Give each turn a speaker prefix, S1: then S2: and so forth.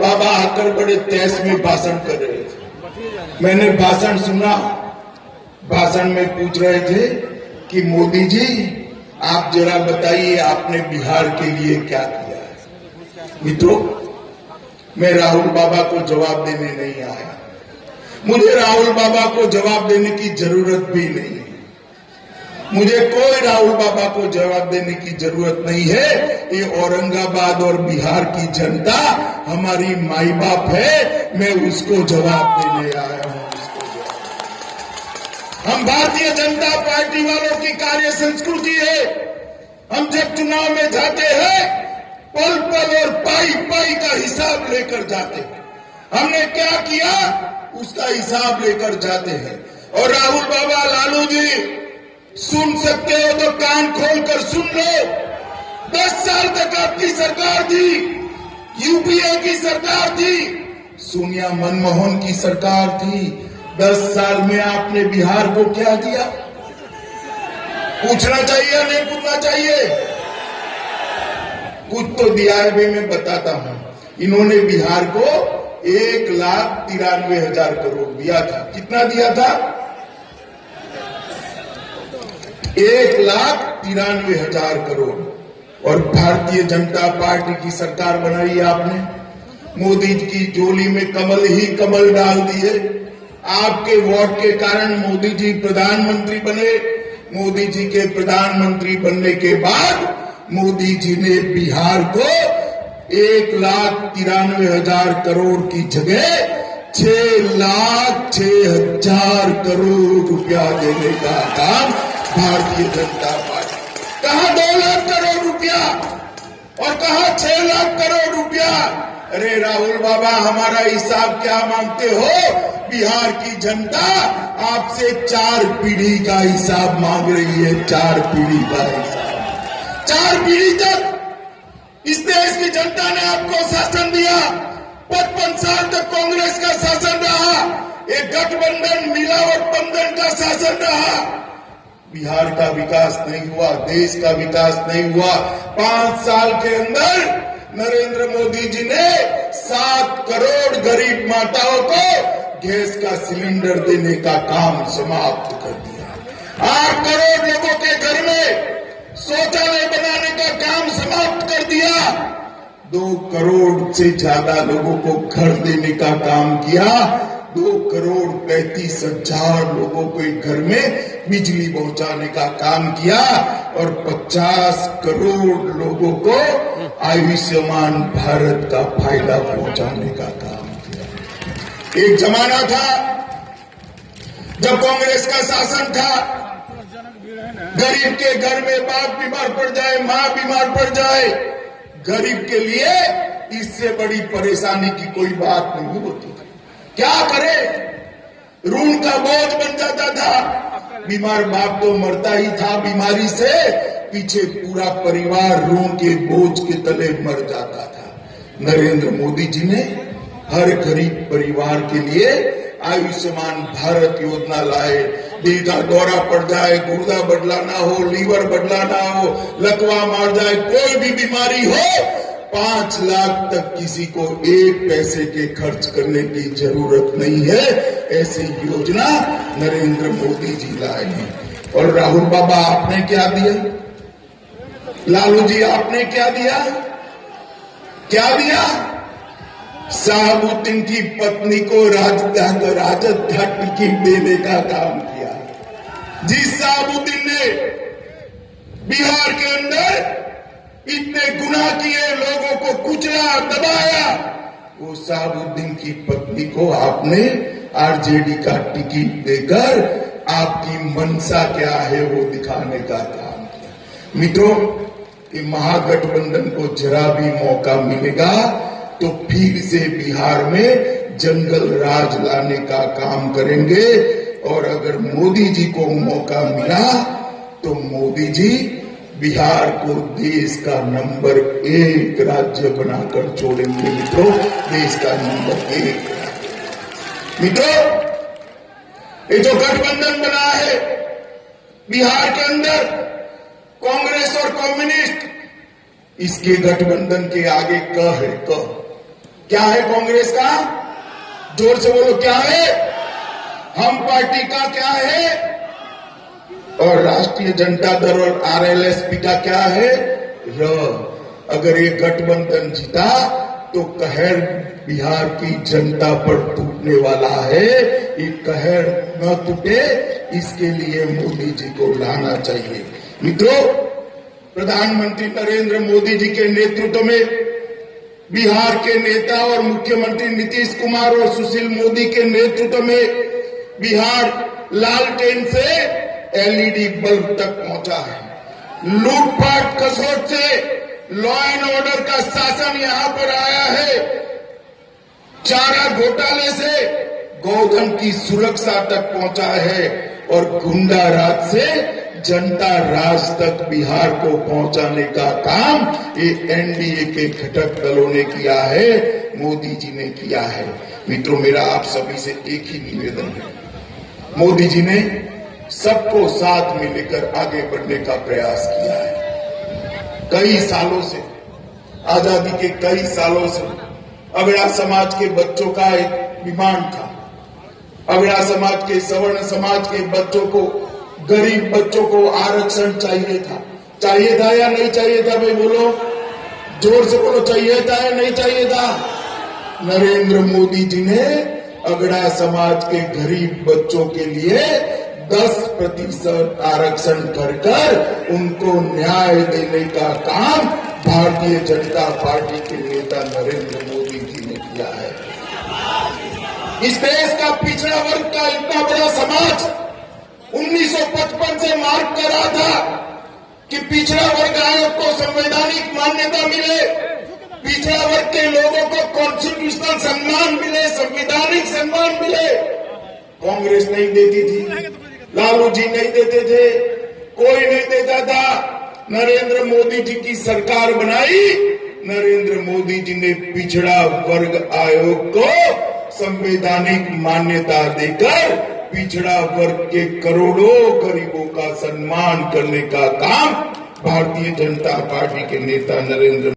S1: बाबा आकर बड़े तेज में भाषण कर रहे थे। मैंने भाषण सुना। भाषण में पूछ रहे थे कि मोदी जी आप जरा बताइए आपने बिहार के लिए क्या किया है। मित्रों, मैं राहुल बाबा को जवाब देने नहीं आया। मुझे राहुल बाबा को जवाब देने की जरूरत भी नहीं है। मुझे कोई राहुल बाबा को जवाब देने की जरूरत नहीं है। ये औरंगाबाद और बिहार की जनता हमारी माई बाप है। मैं उसको जवाब देने आया हूं। हम भारतीय जनता पार्टी वालों की कार्य संस्कृति है। हम जब चुनाव में जाते हैं पल पल और पाई पाई का हिसाब लेकर जाते हैं। हमने क्या किया उसका हिसाब लेकर जाते हैं। और राहुल बाबा, लालू जी, सुन सकते हो तो कान खोलकर सुन लो। 10 साल तक आपकी सरकार थी, यूपीए की सरकार थी, सोनिया मनमोहन की सरकार थी। 10 साल में आपने बिहार को क्या दिया? पूछना चाहिए नहीं पूछना चाहिए? कुछ तो दिया है भी, मैं बताता हूं। इन्होंने बिहार को 1,93,000 करोड़ दिया था। कितना दिया था? 1,93,000 करोड़। और भारतीय जनता पार्टी की सरकार बनाई आपने। मोदी जी की झोली में कमल ही कमल डाल दिए। आपके वोट के कारण मोदी जी प्रधानमंत्री बने। मोदी जी के प्रधानमंत्री बनने के बाद मोदी जी ने बिहार को 1,93,000 करोड़ की जगह 6,06,000 करोड़ रुपया देने का काम भारतीय जनता पार्टी। कहा 2 लाख करोड़ रुपया और कहा 6 लाख करोड़ रुपया। अरे राहुल बाबा, हमारा हिसाब क्या मांगते हो? बिहार की जनता आपसे 4 पीढ़ी का हिसाब मांग रही है। 4 पीढ़ी का हिसाब। 4 पीढ़ी तक इस देश की जनता ने आपको शासन दिया। 55 साल तक कांग्रेस का शासन रहा। एक गठबंधन, मिलावट बंधन का शासन रहा। बिहार का विकास नहीं हुआ, देश का विकास नहीं हुआ। 5 साल के अंदर नरेंद्र मोदी जी ने 7 करोड़ गरीब माताओं को गैस का सिलेंडर देने का काम समाप्त कर दिया। 8 करोड़ लोगों के घर में शौचालय बनाने का काम समाप्त कर दिया। 2 करोड़ से ज्यादा लोगों को घर देने का काम किया। 2,35,00,000 लोगों के घर में बिजली पहुंचाने का काम किया। और 50 करोड़ लोगों को आयुष्मान भारत का फायदा पहुंचाने का काम किया। एक जमाना था जब कांग्रेस का शासन था, गरीब के घर में बाप बीमार पड़ जाए, मां बीमार पड़ जाए, गरीब के लिए इससे बड़ी परेशानी की कोई बात नहीं होती थी। क्या करे? ऋण का बोझ बन जाता था। बीमार बाप तो मरता ही था बीमारी से, पीछे पूरा परिवार ऋण के बोझ के तले मर जाता था। नरेंद्र मोदी जी ने हर गरीब परिवार के लिए आयुष्मान भारत योजना लाए। दिल का दौरा पड़ जाए, गुर्दा बदलाना हो, लीवर बदलाना हो, लकवा मार जाए, कोई भी बीमारी हो, 5 लाख तक किसी को 1 पैसे के खर्च करने की जरूरत नहीं है। ऐसी योजना नरेंद्र मोदी जी लाए हैं। और राहुल बाबा, आपने क्या दिया? लालू जी, आपने क्या दिया? क्या दिया? शाहबुद्दीन की पत्नी को राजद का टिकट देने का काम किया। जिस शाहबुद्दीन ने बिहार के अंदर इतने गुनाह किए, लोगों को कुचला, दबाया, वो शाहबुद्दीन की पत्नी को आपने आरजेडी का टिकट देकर आपकी मंशा क्या है वो दिखाने का काम किया। मित्रों, ये महागठबंधन को जरा भी मौका मिलेगा तो फिर से बिहार में जंगल राज लाने का काम करेंगे। और अगर मोदी जी को मौका मिला तो मोदी जी बिहार को देश का नंबर 1 राज्य बनाकर छोड़ेंगे। मित्रों, देश का नंबर 1 राज्य। मित्रों, ये जो गठबंधन बना है बिहार के अंदर, कांग्रेस और कम्युनिस्ट, इसके गठबंधन के आगे क है। क क्या है कांग्रेस का? जोर से बोलो, क्या है? हम पार्टी का क्या है? और राष्ट्रीय जनता दल और आरएलएसपी का क्या है? अगर ये गठबंधन जीता तो कहर बिहार की जनता पर टूटने वाला है। ये कहर न टूटे, इसके लिए मोदी जी को लाना चाहिए। मित्रों, प्रधानमंत्री नरेंद्र मोदी जी के नेतृत्व में बिहार के नेता और मुख्यमंत्री नीतीश कुमार और सुशील मोदी के नेतृत्व में बिहार लालटेन से एलईडी बल्ब तक पहुंचा है। लूटपाट खसोट से लॉ एंड ऑर्डर का शासन यहां पर आया है। चारा घोटाले से गोधन की सुरक्षा तक पहुंचा है और गुंडा राज से जनता राज तक बिहार को पहुंचाने का काम ये एनडीए के घटक दलों ने किया है, मोदी जी ने किया है। मित्रों, मेरा आप सभी से एक ही निवेदन है, मोदी जी ने सबको साथ में लेकर आगे बढ़ने का प्रयास किया है। कई सालों से, आजादी के कई सालों से अगड़ा समाज के बच्चों का एक डिमांड था। अगड़ा समाज के, सवर्ण समाज के बच्चों को, गरीब बच्चों को आरक्षण चाहिए था। चाहिए था या नहीं चाहिए था? भाई बोलो, जोर से बोलो, चाहिए था या नहीं चाहिए था? नरेंद्र मोदी जी ने अगड़ा समाज के गरीब बच्चों के लिए 10% आरक्षण कर उनको न्याय देने का काम भारतीय जनता पार्टी के नेता नरेंद्र मोदी जी ने किया है। इस देश का पिछड़ा वर्ग का इतना बड़ा समाज 1955 से मार्ग कर रहा था कि पिछड़ा वर्ग आयोग को संवैधानिक मान्यता मिले, पिछड़ा वर्ग के लोगों को कॉन्स्टिट्यूशनल सम्मान मिले, संवैधानिक सम्मान मिले। कांग्रेस नहीं देती थी, लालू जी नहीं देते थे, कोई नहीं देता था। नरेंद्र मोदी जी की सरकार बनाई, नरेंद्र मोदी जी ने पिछड़ा वर्ग आयोग को संवैधानिक मान्यता देकर पिछड़ा वर्ग के करोड़ों गरीबों का सम्मान करने का काम भारतीय जनता पार्टी के नेता नरेंद्र